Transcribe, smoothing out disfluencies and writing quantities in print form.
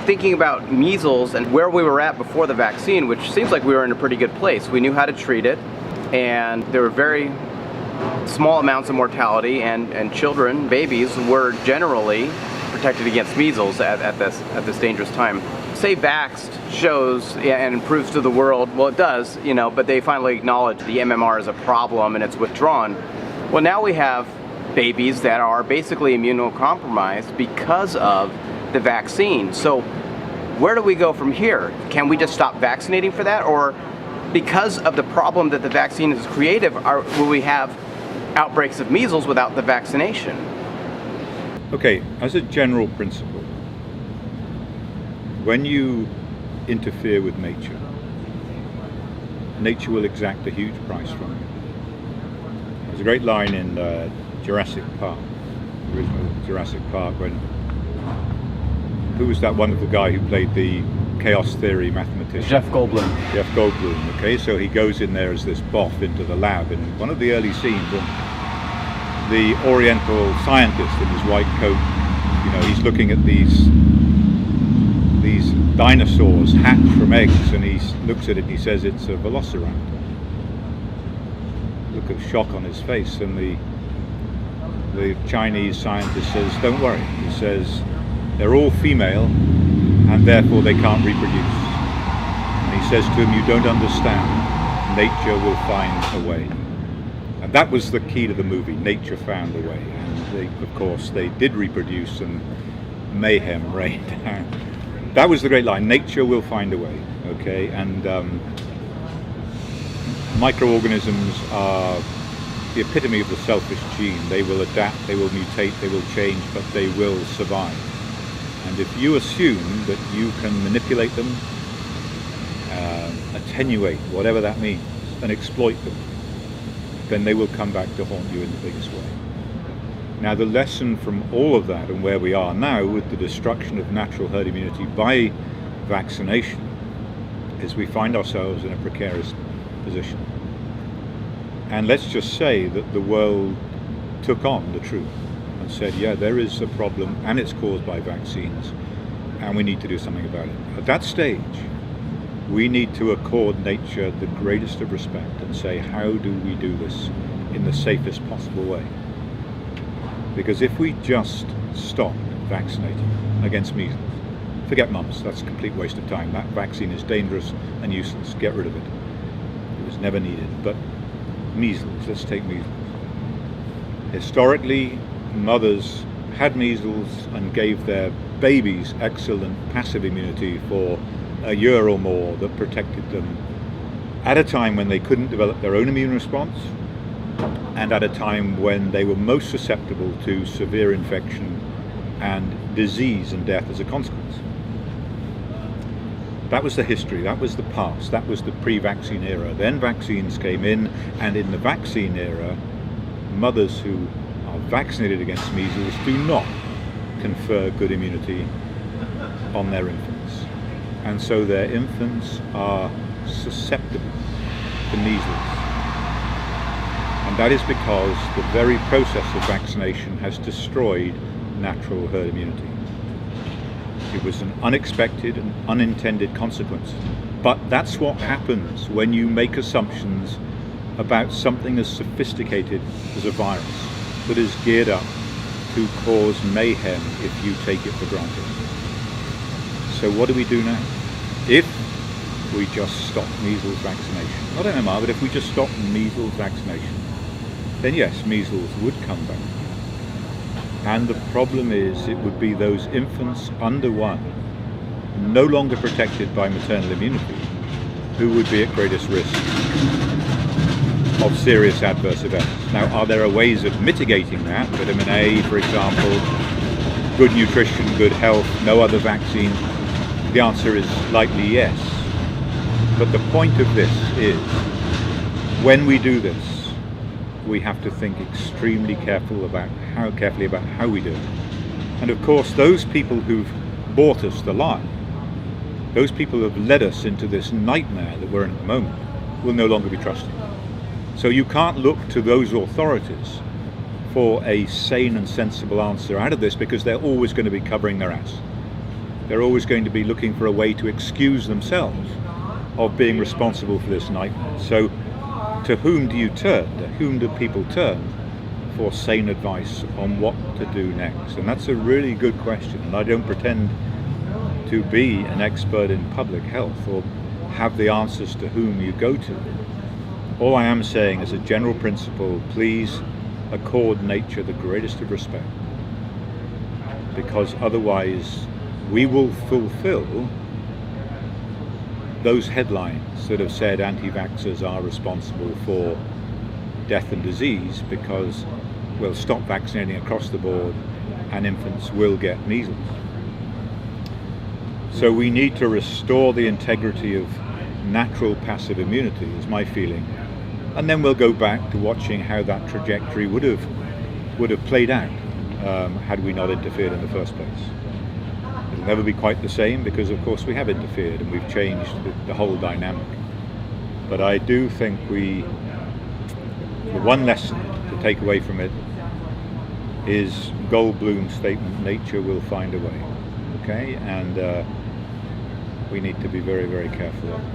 thinking about measles and where we were at before the vaccine, which seems like we were in a pretty good place. We knew how to treat it, and there were very small amounts of mortality, and children, babies, were generally protected against measles at this dangerous time. Say Vaxxed shows and proves to the world, well, it does, but they finally acknowledge the MMR is a problem and it's withdrawn. Well, now we have babies that are basically immunocompromised because of the vaccine. So where do we go from here? Can we just stop vaccinating for that? Or because of the problem that the vaccine is creative, will we have outbreaks of measles without the vaccination? Okay, as a general principle, when you interfere with nature, nature will exact a huge price from you. There's a great line in Jurassic Park, the original Jurassic Park, when who was that wonderful guy who played the chaos theory mathematician? Jeff Goldblum. Jeff Goldblum, okay, so he goes in there as this boff into the lab, and one of the early scenes, the Oriental scientist in his white coat, he's looking at these dinosaurs hatched from eggs, and he looks at it and he says it's a velociraptor. Look of shock on his face, and the Chinese scientist says, don't worry. He says, they're all female and therefore they can't reproduce. And he says to him, you don't understand. Nature will find a way. And that was the key to the movie. Nature found a way. And of course, they did reproduce, and mayhem reigned down. That was the great line. Nature will find a way. Okay, and microorganisms are the epitome of the selfish gene. They will adapt, they will mutate, they will change, but they will survive. And if you assume that you can manipulate them, attenuate, whatever that means, and exploit them, then they will come back to haunt you in the biggest way. Now, the lesson from all of that and where we are now with the destruction of natural herd immunity by vaccination is we find ourselves in a precarious position. And let's just say that the world took on the truth and said, yeah, there is a problem and it's caused by vaccines and we need to do something about it. At that stage, we need to accord nature the greatest of respect and say, how do we do this in the safest possible way? Because if we just stop vaccinating against measles, forget mumps, that's a complete waste of time. That vaccine is dangerous and useless. Get rid of it. It was never needed. But measles, let's take measles. Historically, mothers had measles and gave their babies excellent passive immunity for a year or more that protected them at a time when they couldn't develop their own immune response and at a time when they were most susceptible to severe infection and disease and death as a consequence. That was the history, that was the past, that was the pre-vaccine era. Then vaccines came in, and in the vaccine era, mothers who are vaccinated against measles do not confer good immunity on their infants. And so their infants are susceptible to measles. And that is because the very process of vaccination has destroyed natural herd immunity. It was an unexpected and unintended consequence. But that's what happens when you make assumptions about something as sophisticated as a virus that is geared up to cause mayhem if you take it for granted. So what do we do now? If we just stop measles vaccination, not MMR, but if we just stop measles vaccination, then yes, measles would come back. And the problem is, it would be those infants under 1, no longer protected by maternal immunity, who would be at greatest risk of serious adverse events. Now, are there ways of mitigating that? Vitamin A, for example, good nutrition, good health, no other vaccine? The answer is likely yes. But the point of this is, when we do this, we have to think extremely carefully about how we do it. And of course, those people who've bought us the lie, those people who have led us into this nightmare that we're in at the moment, will no longer be trusted. So you can't look to those authorities for a sane and sensible answer out of this, because they're always going to be covering their ass. They're always going to be looking for a way to excuse themselves of being responsible for this nightmare. So to whom do you turn? To whom do people turn for sane advice on what to do next? And that's a really good question, and I don't pretend to be an expert in public health or have the answers to whom you go to. All I am saying as a general principle, please accord nature the greatest of respect, because otherwise we will fulfill those headlines that have said anti-vaxxers are responsible for death and disease because we'll stop vaccinating across the board and infants will get measles. So we need to restore the integrity of natural passive immunity, is my feeling, and then we'll go back to watching how that trajectory would have played out had we not interfered in the first place. It'll never be quite the same because of course we have interfered and we've changed the whole dynamic. But I do think the one lesson to take away from it is Goldblum's statement, nature will find a way, okay? And we need to be very, very careful of it.